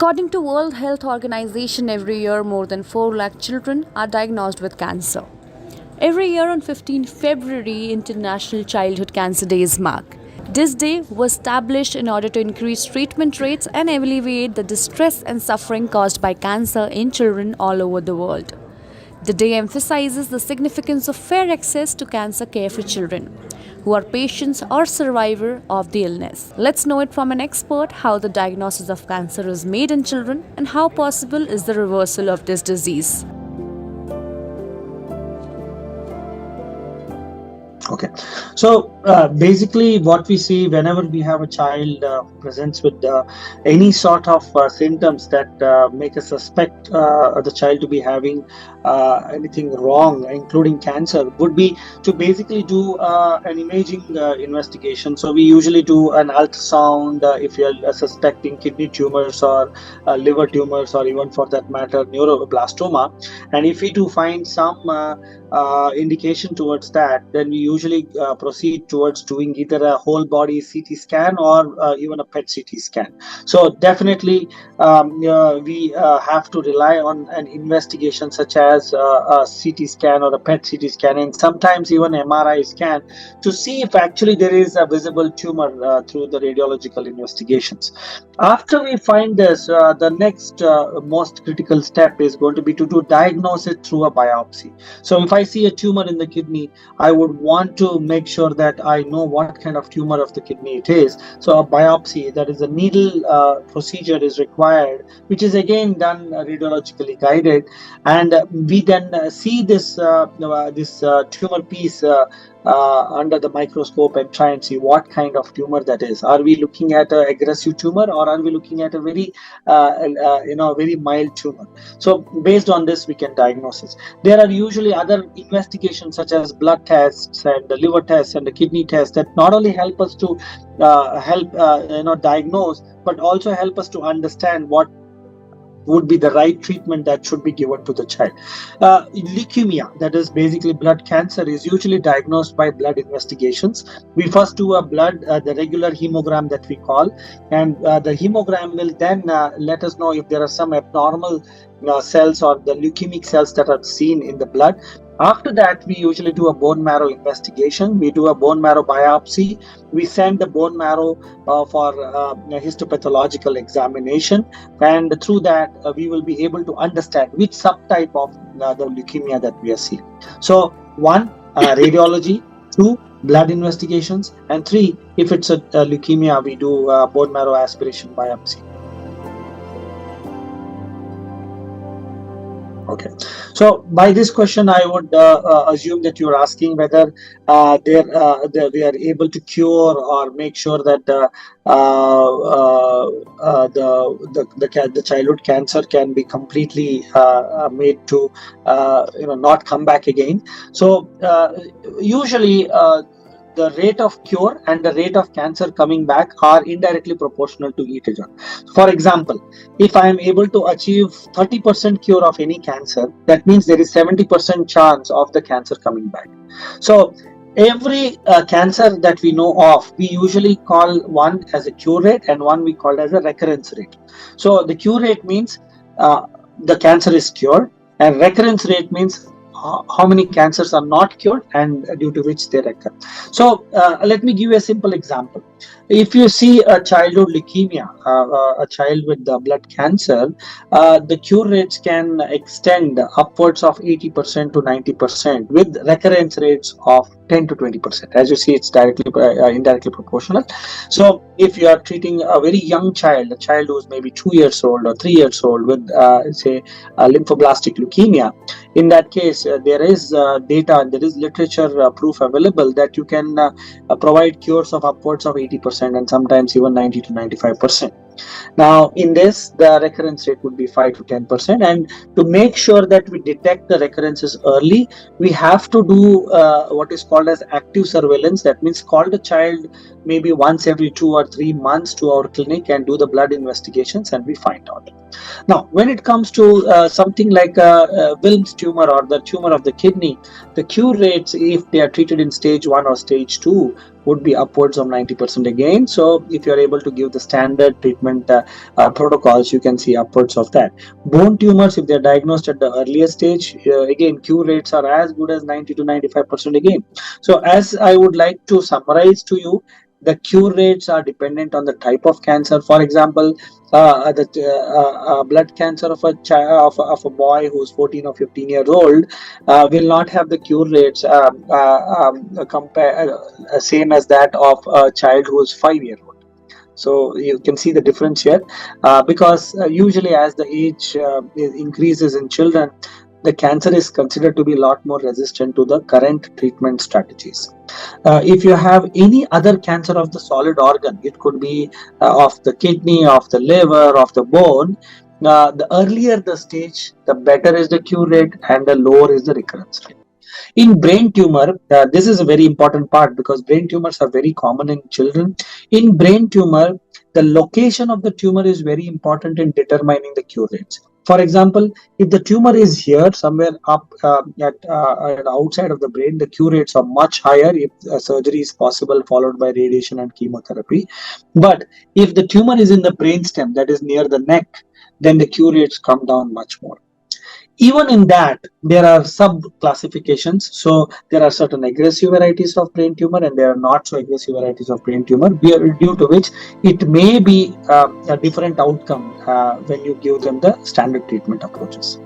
According to World Health Organization, every year more than 4 lakh children are diagnosed with cancer. Every year on 15 February, International Childhood Cancer Day is marked. This day was established in order to increase treatment rates and alleviate the distress and suffering caused by cancer in children all over the world. The day emphasizes the significance of fair access to cancer care for children who are patients or survivors of the illness. Let's know it from an expert how the diagnosis of cancer is made in children and how possible is the reversal of this disease. Okay, so basically what we see whenever we have a child presents with any sort of symptoms that make us suspect the child to be having anything wrong, including cancer, would be to basically do an imaging investigation. So we usually do an ultrasound if you're suspecting kidney tumors or liver tumors, or even for that matter neuroblastoma. And if we do find some indication towards that, then we usually proceed towards doing either a whole body CT scan or even a PET CT scan. So definitely we have to rely on an investigation such as a CT scan or a PET CT scan, and sometimes even MRI scan, to see if actually there is a visible tumor through the radiological investigations. After we find this, the next most critical step is going to be to diagnose it through a biopsy. So if I see a tumor in the kidney, I would want to make sure that I know what kind of tumor of the kidney it is. So a biopsy, that is a needle procedure, is required, which is again done radiologically guided, and we then see this tumor piece under the microscope and try and see what kind of tumor that is. Are we looking at an aggressive tumor, or are we looking at a very very mild tumor? So based on this we can diagnose it. There are usually other investigations such as blood tests and the liver tests and the kidney tests that not only help us to diagnose, but also help us to understand what would be the right treatment that should be given to the child. Leukemia, that is basically blood cancer, is usually diagnosed by blood investigations. We first do a blood, the regular hemogram that we call, and the hemogram will then let us know if there are some abnormal cells or the leukemic cells that are seen in the blood. After that, we usually do a bone marrow investigation. We do a bone marrow biopsy. We send the bone marrow for histopathological examination, and through that we will be able to understand which subtype of the leukemia that we are seeing. So 1, radiology; 2, blood investigations; and 3, if it's a leukemia, we do bone marrow aspiration biopsy. Okay, so by this question, I would assume that you're asking whether we are able to cure or make sure that the childhood cancer can be completely made to not come back again. So usually the rate of cure and the rate of cancer coming back are indirectly proportional to each other. For example, if I am able to achieve 30% cure of any cancer, that means there is 70% chance of the cancer coming back. So every cancer that we know of, we usually call one as a cure rate and one we call as a recurrence rate. So the cure rate means the cancer is cured, and recurrence rate means how many cancers are not cured and due to which they recur. So let me give you a simple example. If you see a childhood leukemia, a child with blood cancer, the cure rates can extend upwards of 80% to 90%, with recurrence rates of 10 to 20%. As you see, it's directly indirectly proportional. So if you are treating a very young child, a child who is maybe 2 years old or 3 years old with say lymphoblastic leukemia, in that case there is data and there is literature proof available that you can provide cures of upwards of 80% and sometimes even 90 to 95%. Now in this, the recurrence rate would be 5 to 10%, and to make sure that we detect the recurrences early, we have to do what is called as active surveillance. That means call the child maybe once every 2 or 3 months to our clinic and do the blood investigations, and we find out. Now when it comes to something like a Wilms tumor or the tumor of the kidney, the cure rates, if they are treated in stage 1 or stage 2, would be upwards of 90% again. So if you are able to give the standard treatment treatment protocols, you can see upwards of that. Bone tumors, if they're diagnosed at the earliest stage, again, cure rates are as good as 90 to 95% again. So, as I would like to summarize to you, the cure rates are dependent on the type of cancer. For example, the blood cancer of of a boy who's 14 or 15 years old will not have the cure rates same as that of a child who's 5 years old. So you can see the difference here, because usually as the age increases in children, the cancer is considered to be a lot more resistant to the current treatment strategies. If you have any other cancer of the solid organ, it could be of the kidney, of the liver, of the bone. The earlier the stage, the better is the cure rate and the lower is the recurrence rate. In brain tumor, this is a very important part because brain tumors are very common in children. In brain tumor, the location of the tumor is very important in determining the cure rates. For example, if the tumor is here somewhere up at the outside of the brain, the cure rates are much higher if surgery is possible, followed by radiation and chemotherapy. But if the tumor is in the brainstem, that is near the neck, then the cure rates come down much more. Even in that, there are sub classifications. So there are certain aggressive varieties of brain tumor and there are not so aggressive varieties of brain tumor, due to which it may be a different outcome when you give them the standard treatment approaches.